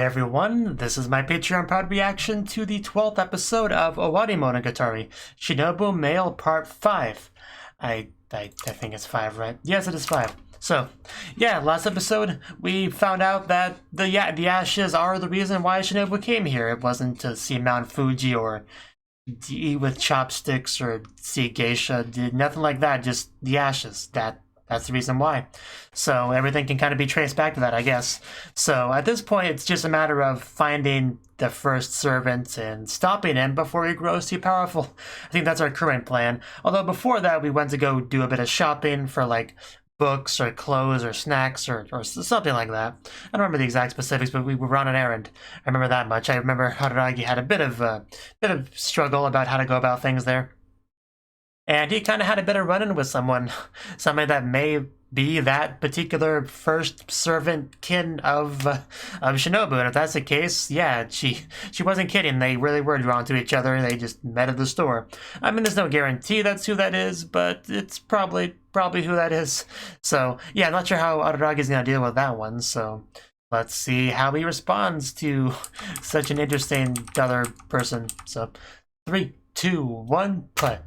everyone, this is my Patreon proud reaction to the 12th episode of Owarimonogatari, Shinobu Male Part 5. I think it's 5, right? Yes, it is 5. So, yeah, last episode we found out that the ashes are the reason why Shinobu came here. It wasn't to see Mount Fuji or eat with chopsticks or see geisha, did nothing like that, just the ashes. That's the reason why. So everything can kind of be traced back to that, I guess. So at this point, it's just a matter of finding the first servant and stopping him before he grows too powerful. I think that's our current plan. Although before that, we went to go do a bit of shopping for like books or clothes or snacks or something like that. I don't remember the exact specifics, but we were on an errand. I remember that much. I remember Hararagi had a bit of struggle about how to go about things there. And he kind of had a bit of run-in with somebody that may be that particular first servant kin of Shinobu. And if that's the case, yeah, she wasn't kidding. They really were drawn to each other. They just met at the store. I mean, there's no guarantee that's who that is, but it's probably who that is. So, yeah, I'm not sure how Araragi's going to deal with that one. So, let's see how he responds to such an interesting other person. So, 3, 2, 1, play.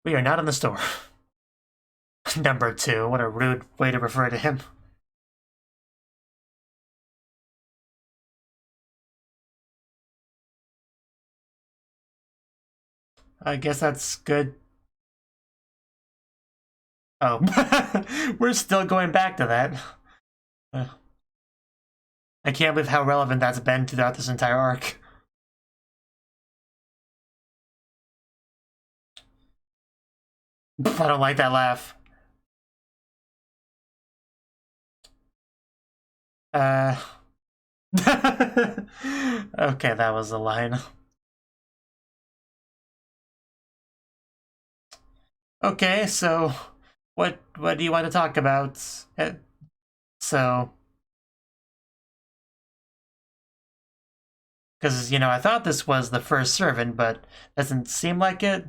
We are not in the store. Number 2, what a rude way to refer to him. I guess that's good. Oh, we're still going back to that. I can't believe how relevant that's been throughout this entire arc. I don't like that laugh. Okay, that was a line. Okay, so what do you want to talk about? So, because, you know, I thought this was the first servant, but doesn't seem like it.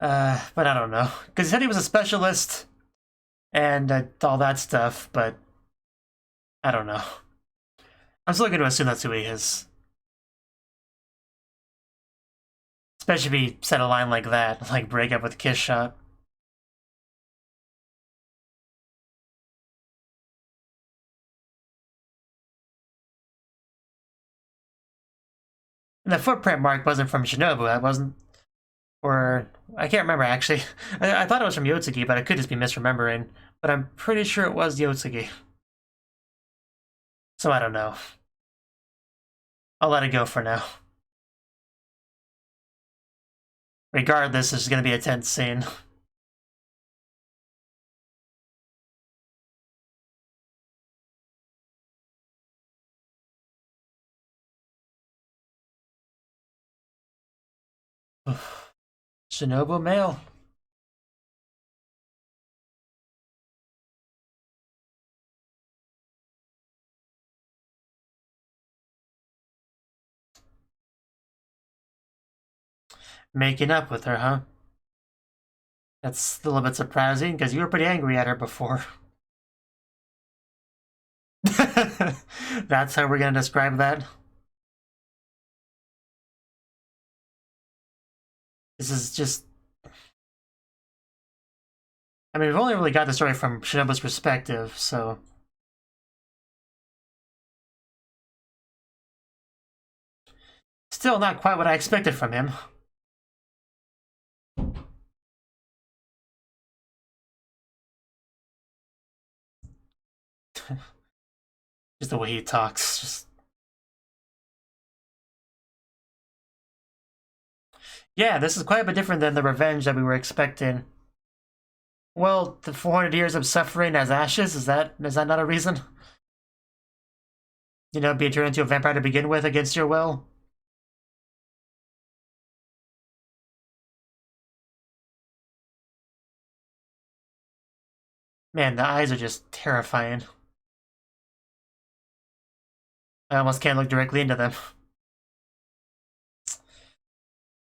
But I don't know. Because he said he was a specialist and all that stuff, but I don't know. I'm still going to assume that's who he is. Especially if he said a line like that, like break up with Kiss Shot. And the footprint mark wasn't from Shinobu, that wasn't... Or, I can't remember actually. I thought it was from Yotsugi, but I could just be misremembering. But I'm pretty sure it was Yotsugi. So I don't know. I'll let it go for now. Regardless, this is going to be a tense scene. Shinobu male. Making up with her, huh? That's a little bit surprising, because you were pretty angry at her before. That's how we're going to describe that? This is just... I mean, we've only really got the story from Shinobu's perspective, so... Still not quite what I expected from him. Just the way he talks, just... Yeah, this is quite a bit different than the revenge that we were expecting. Well, the 400 years of suffering as ashes, is that not a reason? You know, being turned into a vampire to begin with against your will? Man, the eyes are just terrifying. I almost can't look directly into them.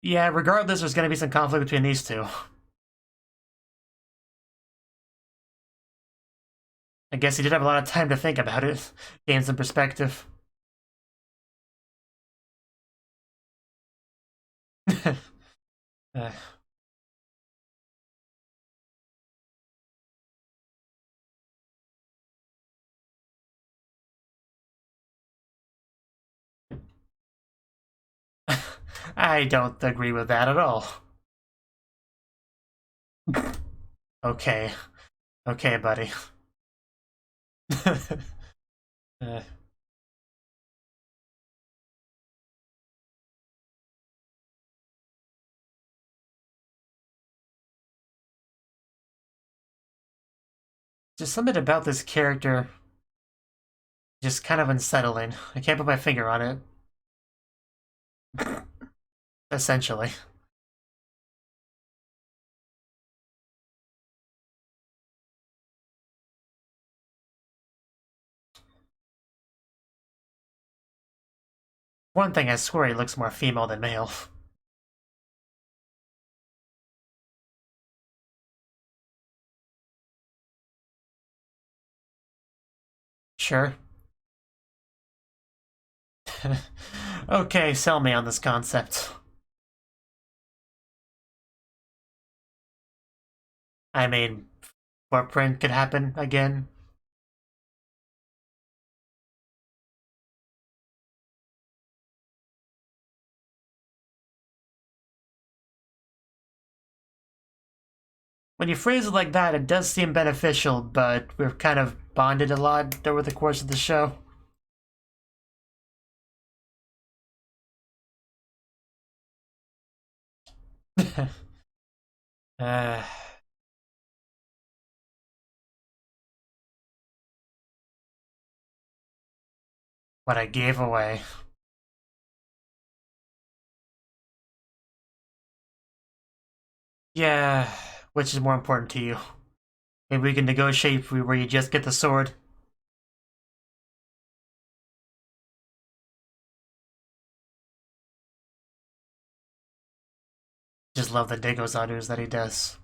Yeah, regardless, there's going to be some conflict between these two. I guess he did have a lot of time to think about it, gain some perspective. uh. I don't agree with that at all. Okay. Okay, buddy. uh. Just something about this character just kind of unsettling. I can't put my finger on it. Essentially. One thing, I swear he looks more female than male. Sure. Okay, sell me on this concept. I mean, footprint could happen again. When you phrase it like that, it does seem beneficial, but we've kind of bonded a lot over the course of the show. uh, what I gave away. Yeah, which is more important to you? Maybe we can negotiate where you just get the sword. Just love the Digozadus that he does.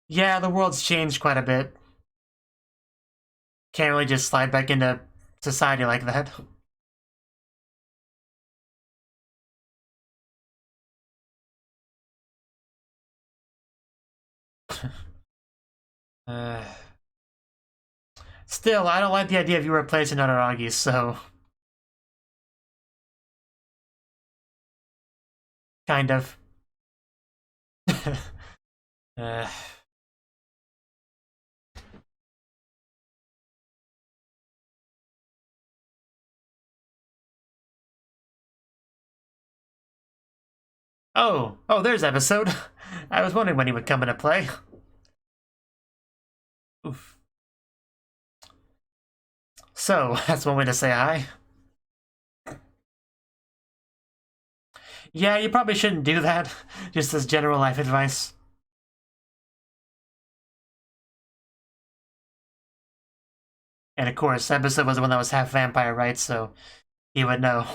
Yeah, the world's changed quite a bit. Can't really just slide back into society like that. uh, Still, I don't like the idea of you replacing Araragi, so... Kind of. uh, oh, there's episode. I was wondering when he would come into play. Oof. So, that's one way to say hi. Yeah, you probably shouldn't do that. Just as general life advice. And of course, episode was the one that was half vampire, right? So, he would know.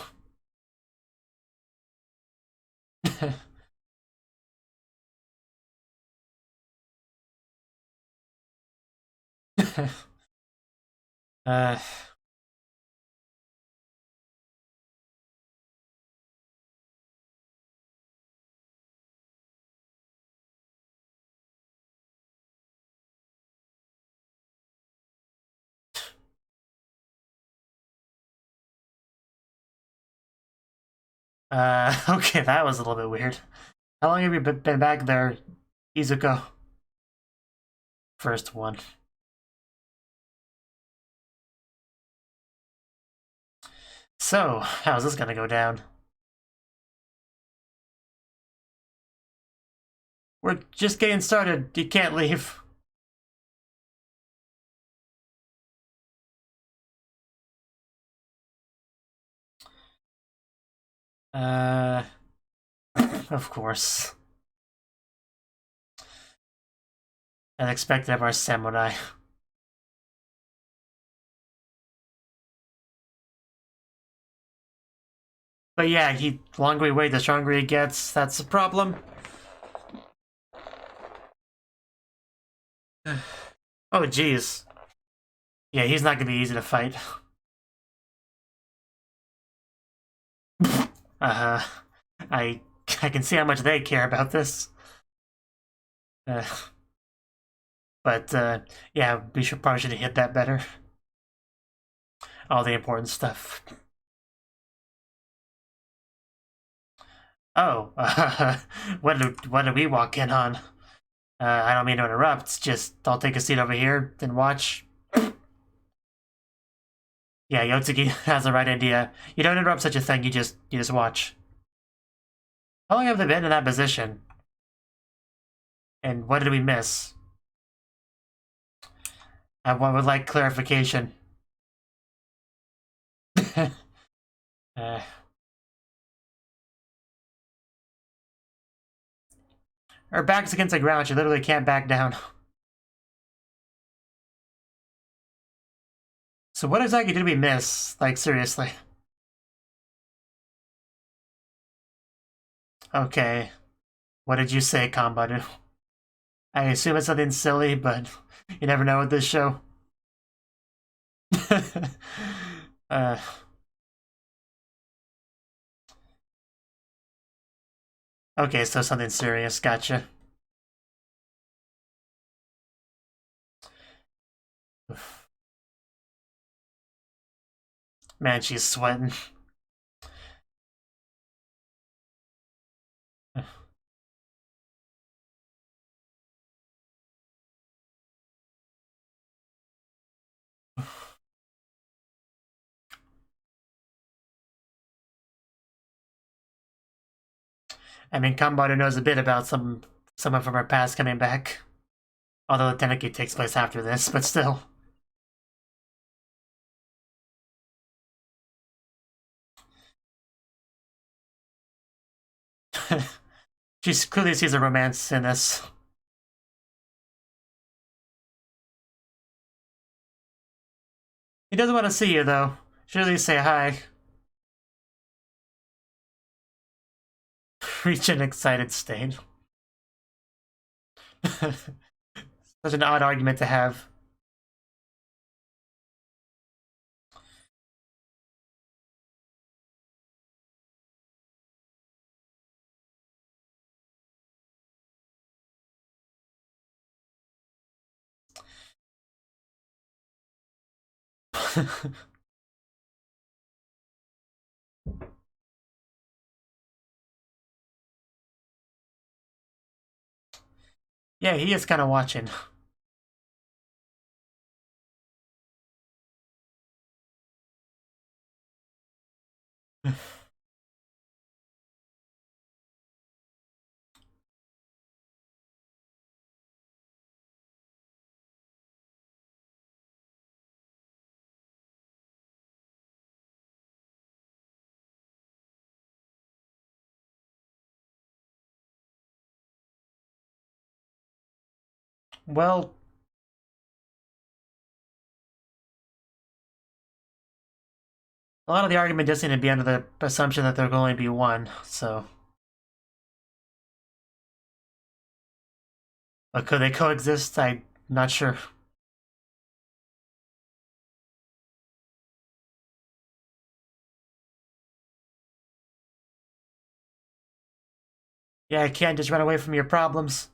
uh... Okay, that was a little bit weird. How long have you been back there, Izuko? First one. So, how's this gonna go down? We're just getting started. You can't leave. Uh, of course. as expected of our samurai. But yeah, the longer we wait, the stronger he gets. That's the problem. Oh, jeez. Yeah, he's not gonna be easy to fight. I can see how much they care about this. Uh, but yeah, we probably should have hit that better. All the important stuff. Oh, what did we walk in on? I don't mean to interrupt. Just I'll take a seat over here and watch. Yeah, Yotsuki has the right idea. You don't interrupt such a thing. You just watch. How long have they been in that position? And what did we miss? I would like clarification. Her back's against the ground. She literally can't back down. So what exactly did we miss? Like, seriously. Okay. What did you say, Kanbaru? I assume it's something silly, but you never know with this show. uh... Okay, so something serious. Gotcha. Man, she's sweating. I mean, Kanbaru knows a bit about someone from her past coming back. Although the Cnouki takes place after this, but still. She clearly sees a romance in this. He doesn't want to see you, though. Should at least say hi. Reach an excited state. Such an odd argument to have. Yeah, he is kind of watching. Well, a lot of the argument does seem to be under the assumption that there will only be one, so. But could they coexist? I'm not sure. Yeah, I can't just run away from your problems.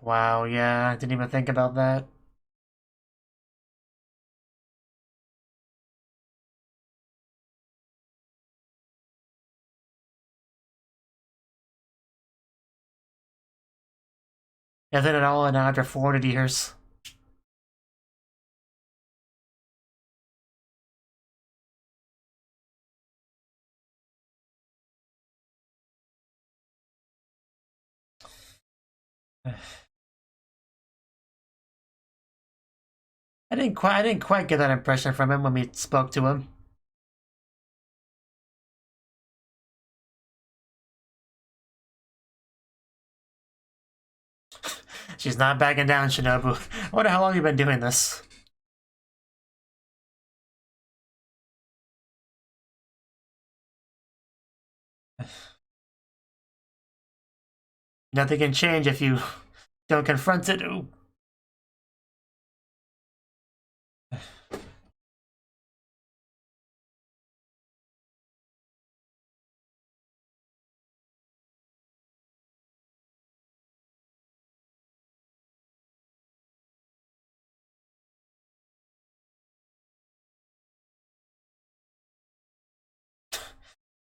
Wow, yeah, I didn't even think about that. And then it all in after 400 years. I didn't quite get that impression from him when we spoke to him. She's not backing down, Shinobu. I wonder how long you've been doing this. Nothing can change if you don't confront it. Ooh.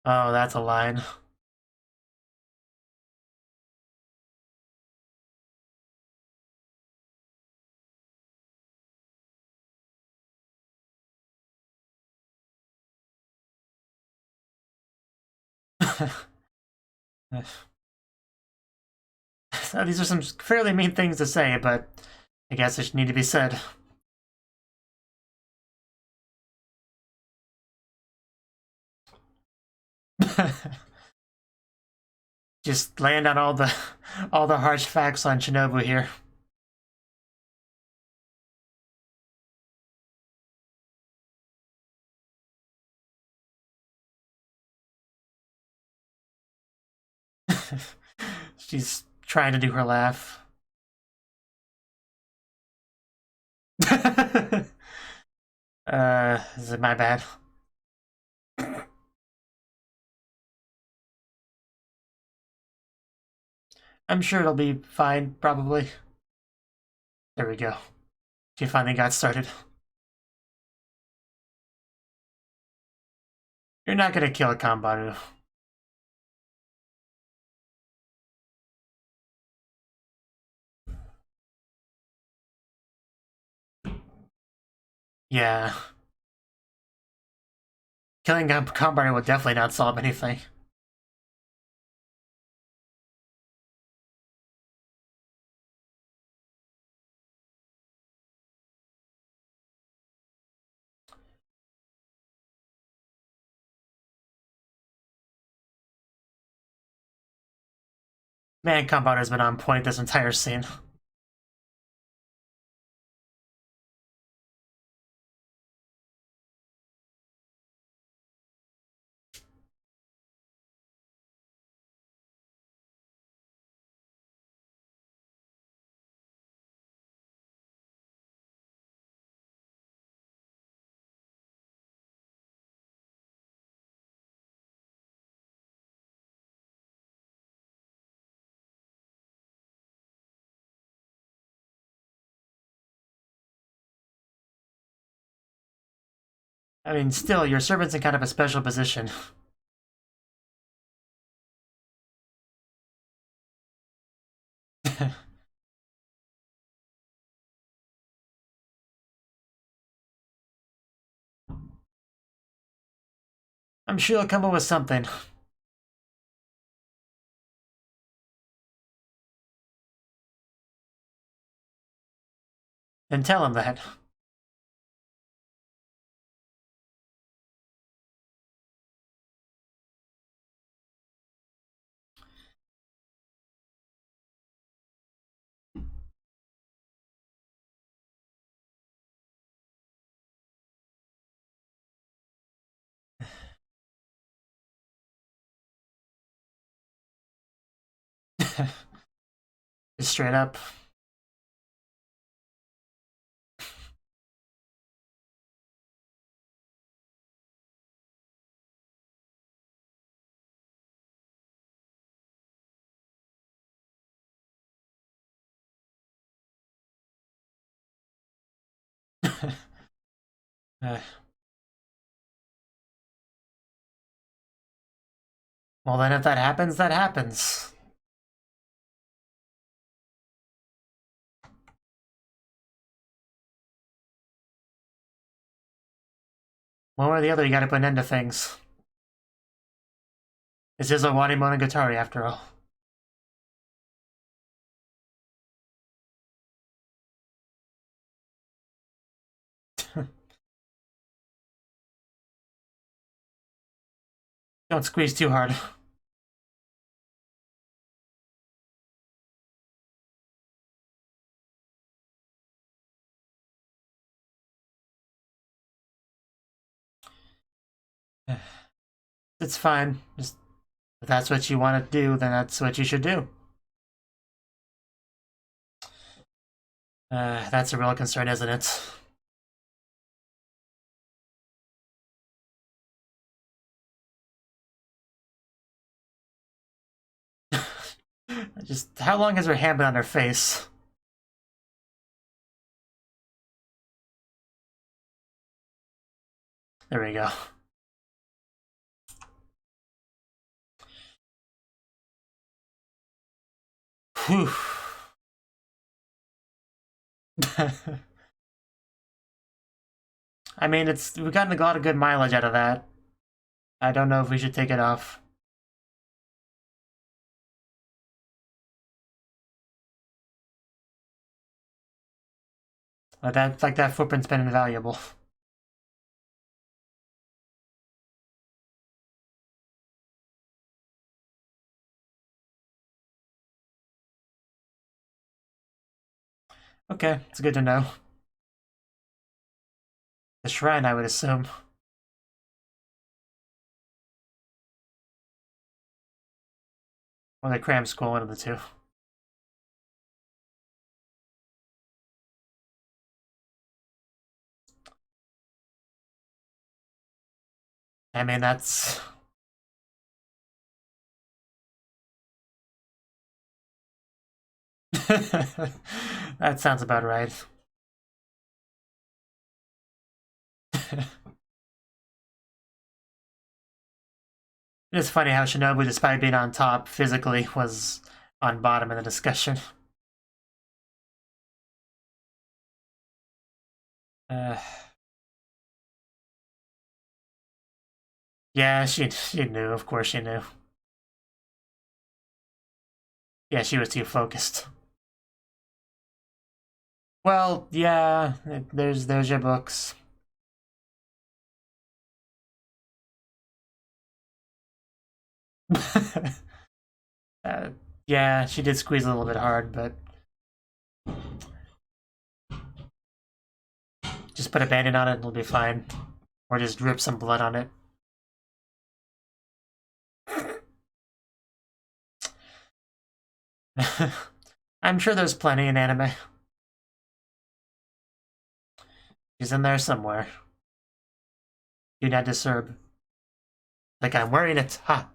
Oh, that's a line. So these are some fairly mean things to say, but I guess they should need to be said. Just laying down all the harsh facts on Shinobu here. She's trying to do her laugh. Is it my bad? I'm sure it'll be fine, probably. There we go. She finally got started. You're not gonna kill Kanbaru. Yeah. Killing Kanbaru would definitely not solve anything. Man, Kanbaru has been on point this entire scene. I mean, still, your servant's in kind of a special position. I'm sure he'll come up with something. Then tell him that. Just straight up. Well, then if that happens, that happens. One way or the other, you gotta put an end to things. This is Owarimonogatari, after all. Don't squeeze too hard. It's fine. Just, if that's what you want to do, then that's what you should do. That's a real concern, isn't it? Just, how long has her hand been on her face? There we go. Whew. I mean, we've gotten a lot of good mileage out of that. I don't know if we should take it off. But that footprint's been invaluable. Okay, it's good to know. The shrine, I would assume. Or the cram school, one of the two. I mean, that's... that sounds about right. It's funny how Shinobu, despite being on top physically, was on bottom in the discussion. Yeah, she knew. Of course she knew. Yeah, she was too focused. Well, yeah, there's your books. Yeah, she did squeeze a little bit hard, but just put a band-aid on it and it'll be fine. Or just drip some blood on it. I'm sure there's plenty in anime. She's in there somewhere. Do not disturb. Like I'm wearing it. Ha!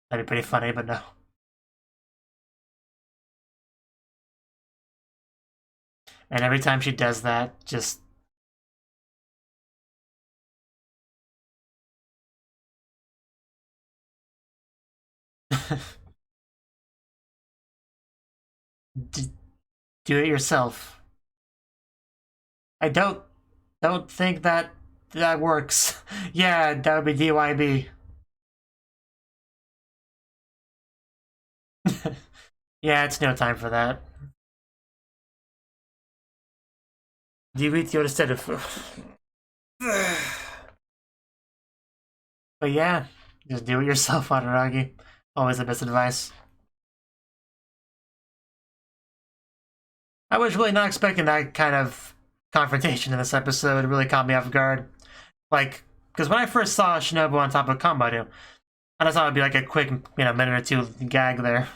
That'd be pretty funny, but no. And every time she does that, just... do it yourself. I don't think that works. Yeah, that would be DYB. Yeah, it's no time for that. Do you read the instead of... But yeah, just do it yourself, Araragi. Always the best advice. I was really not expecting that kind of confrontation in this episode. It really caught me off guard. Like, because when I first saw Shinobu on top of Kanbaru, I just thought it'd be like a quick, minute or two gag there.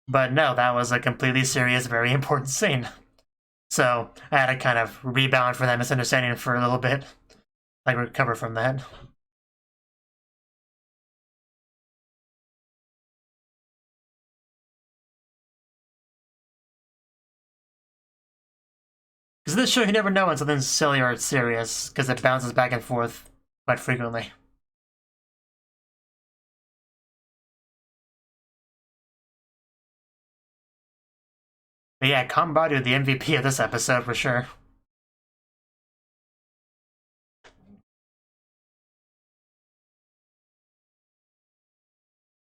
But no, that was a completely serious, very important scene. So I had to kind of rebound from that misunderstanding for a little bit, like recover from that. Because this show, you never know when something's silly or it's serious, because it bounces back and forth quite frequently. But yeah, Kanbaru, the MVP of this episode for sure.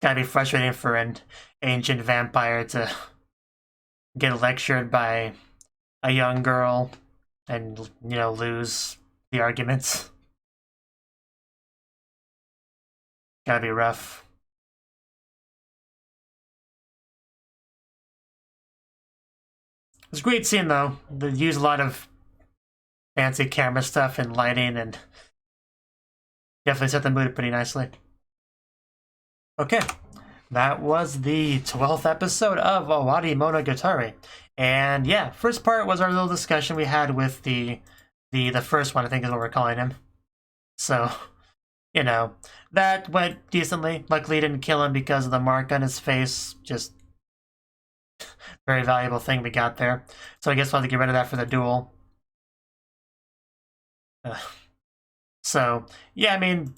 Gotta be frustrating for an ancient vampire to get lectured by a young girl and, lose the arguments. Gotta be rough. It's a great scene though. They use a lot of fancy camera stuff and lighting, and definitely set the mood pretty nicely. Okay, that was the 12th episode of Owarimonogatari. And yeah, first part was our little discussion we had with the first one, I think is what we're calling him. So, you know, that went decently. Luckily, didn't kill him because of the mark on his face. Just very valuable thing we got there. So I guess we'll have to get rid of that for the duel. So, yeah, I mean,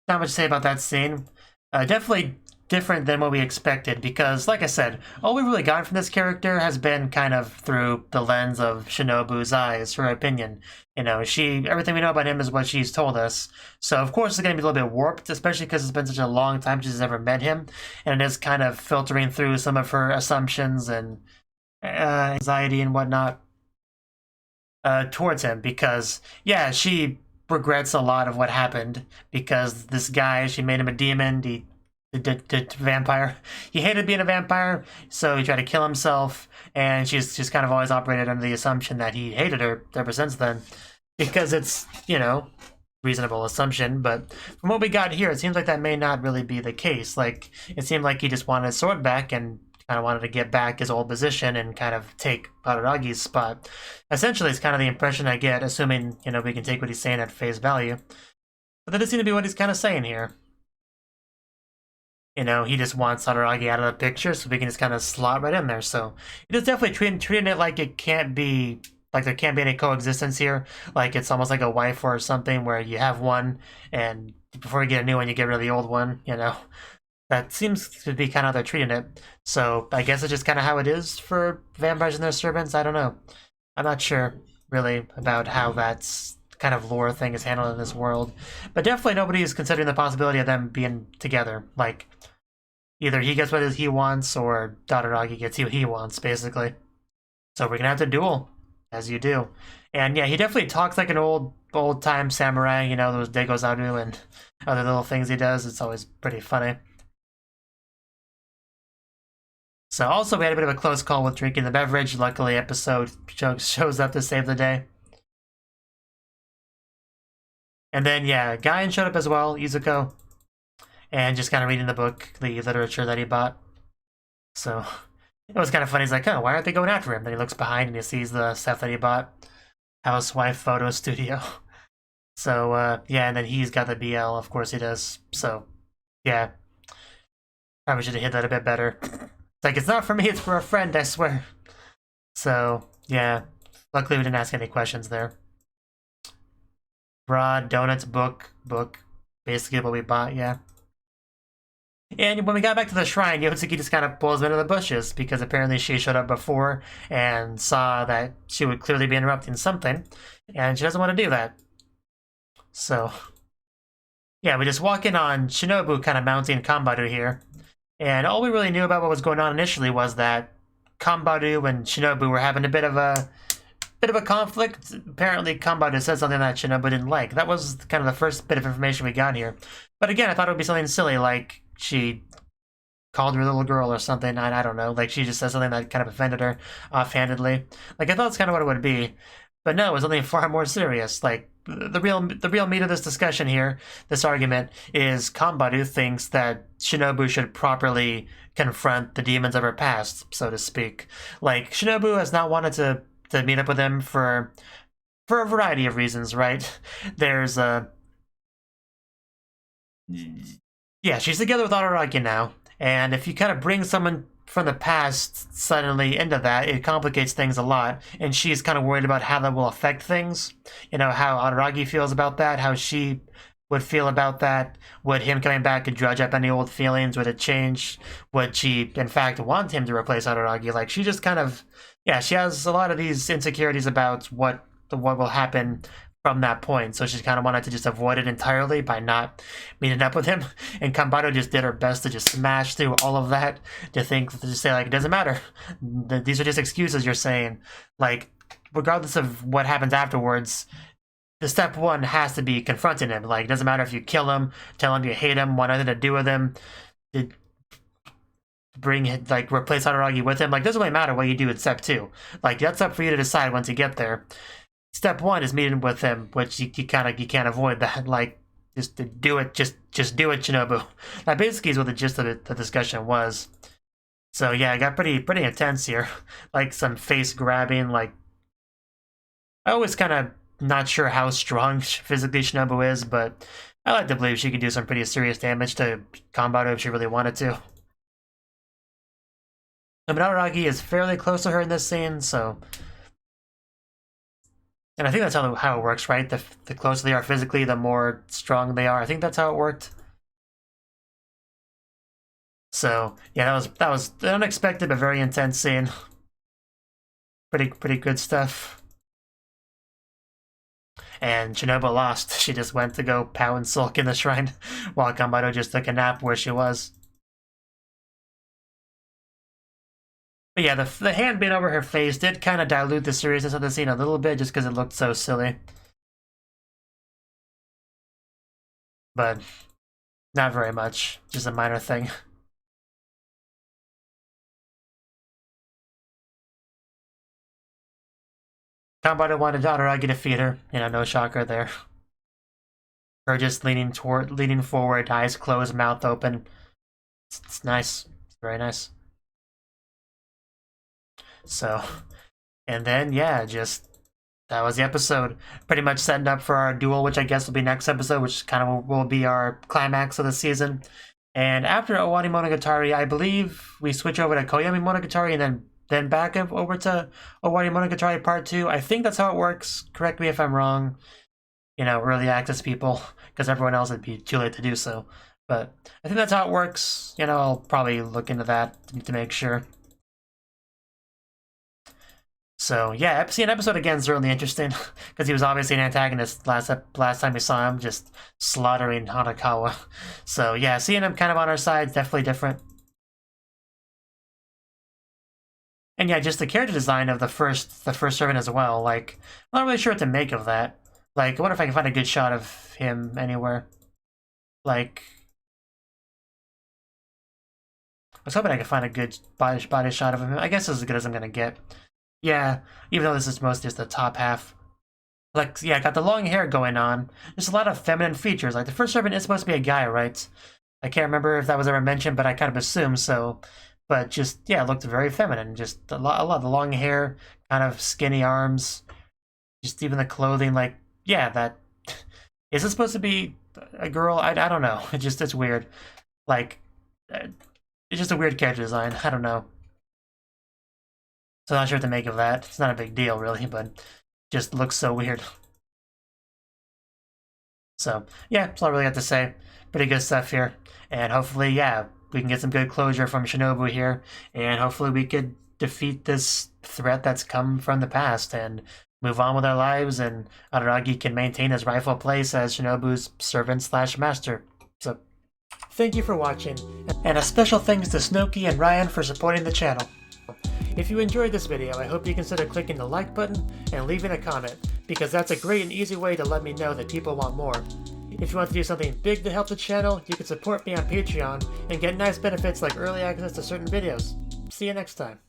not much to say about that scene. Definitely different than what we expected because, like I said, all we've really gotten from this character has been kind of through the lens of Shinobu's eyes, her opinion. You know, everything we know about him is what she's told us. So, of course, it's going to be a little bit warped, especially because it's been such a long time since she's ever met him. And it is kind of filtering through some of her assumptions and anxiety and whatnot towards him because, yeah, she regrets a lot of what happened because this guy, she made him a demon, the vampire. He hated being a vampire, so he tried to kill himself, and she's just kind of always operated under the assumption that he hated her ever since then because it's, you know, reasonable assumption, but from what we got here, it seems like that may not really be the case. Like, it seemed like he just wanted his sword back and kind of wanted to get back his old position and kind of take Araragi's spot. Essentially, it's kind of the impression I get, assuming, you know, we can take what he's saying at face value. But that does seem to be what he's kind of saying here. You know, he just wants Araragi out of the picture so we can just kind of slot right in there. So it is definitely treating it like it can't be, like there can't be any coexistence here. Like it's almost like a wife or something where you have one and before you get a new one, you get rid of the old one, you know. That seems to be kind of how they're treating it. So I guess it's just kind of how it is for vampires and their servants. I don't know. I'm not sure really about how that's kind of lore thing is handled in this world. But definitely nobody is considering the possibility of them being together. Like, either he gets what he wants or Araragi gets what he wants, basically. So we're gonna have to duel, as you do. And yeah, he definitely talks like an old-time samurai, you know, those Degozaru and other little things he does. It's always pretty funny. So also we had a bit of a close call with drinking the beverage. Luckily, episode shows up to save the day. And then, yeah, Guyan showed up as well, Izuko. And just kind of reading the book, the literature that he bought. So it was kind of funny. He's like, oh, why aren't they going after him? Then he looks behind and he sees the stuff that he bought. Housewife photo studio. So, yeah, and then he's got the BL. Of course he does. So, yeah. Probably should have hit that a bit better. It's like, it's not for me, it's for a friend, I swear. So, yeah. Luckily we didn't ask any questions there. Broad, donuts, book. Basically what we bought, yeah. And when we got back to the shrine, Yotsuki just kind of pulls into the bushes because apparently she showed up before and saw that she would clearly be interrupting something, and she doesn't want to do that. So, yeah, we just walk in on Shinobu kind of mounting Kanbaru here. And all we really knew about what was going on initially was that Kanbaru and Shinobu were having a bit of a conflict. Apparently, Kanbaru said something that Shinobu didn't like. That was kind of the first bit of information we got here. But again, I thought it would be something silly, like she called her little girl or something. I don't know. Like she just said something that kind of offended her offhandedly. Like I thought that's kind of what it would be. But no, it was something far more serious. Like the real meat of this discussion here, this argument, is Kanbaru thinks that Shinobu should properly confront the demons of her past, so to speak. Like Shinobu has not wanted to meet up with him for a variety of reasons, right? There's yeah, she's together with Araragi now, and if you kind of bring someone from the past suddenly into that, it complicates things a lot, and she's kind of worried about how that will affect things. You know, how Araragi feels about that, how she would feel about that. Would him coming back to dredge up any old feelings? Would it change? Would she, in fact, want him to replace Araragi? Like, she just kind of, yeah, she has a lot of these insecurities about what will happen from that point, so she kind of wanted to just avoid it entirely by not meeting up with him, and Kanbaru just did her best to just smash through all of that, to say, like, it doesn't matter, these are just excuses you're saying, like, regardless of what happens afterwards, the step one has to be confronting him. Like, it doesn't matter if you kill him, tell him you hate him, want nothing to do with him, like, replace Araragi with him. Like, it doesn't really matter what you do in step two. Like, that's up for you to decide once you get there. Step one is meeting with him, which you can't avoid that. Like, just to do it, just do it, Shinobu. That basically is what the gist of the discussion was. So yeah, it got pretty intense here. Like, some face grabbing. Like, I always kind of not sure how strong physically Shinobu is, but I like to believe she could do some pretty serious damage to Kanbaru if she really wanted to. I mean, Araragi is fairly close to her in this scene, so... And I think that's how it works, right? The closer they are physically, the more strong they are. I think that's how it worked. So, yeah, that was an unexpected but very intense scene. Pretty good stuff. And Shinobu lost. She just went to go pow and sulk in the shrine, while Kanbaru just took a nap where she was. But yeah, the hand being over her face did kind of dilute the seriousness of the scene a little bit, just because it looked so silly. But not very much, just a minor thing. Kanbaru wanted Araragi to feed her, no shocker there. Her just leaning forward, eyes closed, mouth open. It's nice. It's very nice. So, and then, yeah, that was the episode. Pretty much setting up for our duel, which I guess will be next episode, which kind of will be our climax of the season. And after Owarimonogatari, I believe we switch over to Koyomimonogatari and then back over to Owarimonogatari Part 2. I think that's how it works. Correct me if I'm wrong. Early access people, because everyone else would be too late to do so. But I think that's how it works. I'll probably look into that to make sure. So yeah, seeing an episode again is really interesting, because he was obviously an antagonist last time we saw him, just slaughtering Hanakawa. So yeah, seeing him kind of on our side is definitely different. And yeah, just the character design of the first servant as well. Like, I'm not really sure what to make of that. Like, I wonder if I can find a good shot of him anywhere. Like, I was hoping I could find a good body shot of him. I guess it's as good as I'm gonna get. Yeah, even though this is mostly just the top half. Like, yeah, got the long hair going on. There's a lot of feminine features. Like, the first servant is supposed to be a guy, right? I can't remember if that was ever mentioned, but I kind of assumed so. But just, yeah, it looked very feminine. Just a lot of the long hair, kind of skinny arms. Just even the clothing, like, yeah, that... Is it supposed to be a girl? I don't know. It's weird. Like, it's just a weird character design. I don't know. So I'm not sure what to make of that. It's not a big deal, really, but just looks so weird. So, yeah, that's all I really got to say. Pretty good stuff here. And hopefully, yeah, we can get some good closure from Shinobu here. And hopefully we could defeat this threat that's come from the past and move on with our lives. And Araragi can maintain his rightful place as Shinobu's servant/master. So, thank you for watching. And a special thanks to Cnouki and Ryan for supporting the channel. If you enjoyed this video, I hope you consider clicking the like button and leaving a comment, because that's a great and easy way to let me know that people want more. If you want to do something big to help the channel, you can support me on Patreon and get nice benefits like early access to certain videos. See you next time.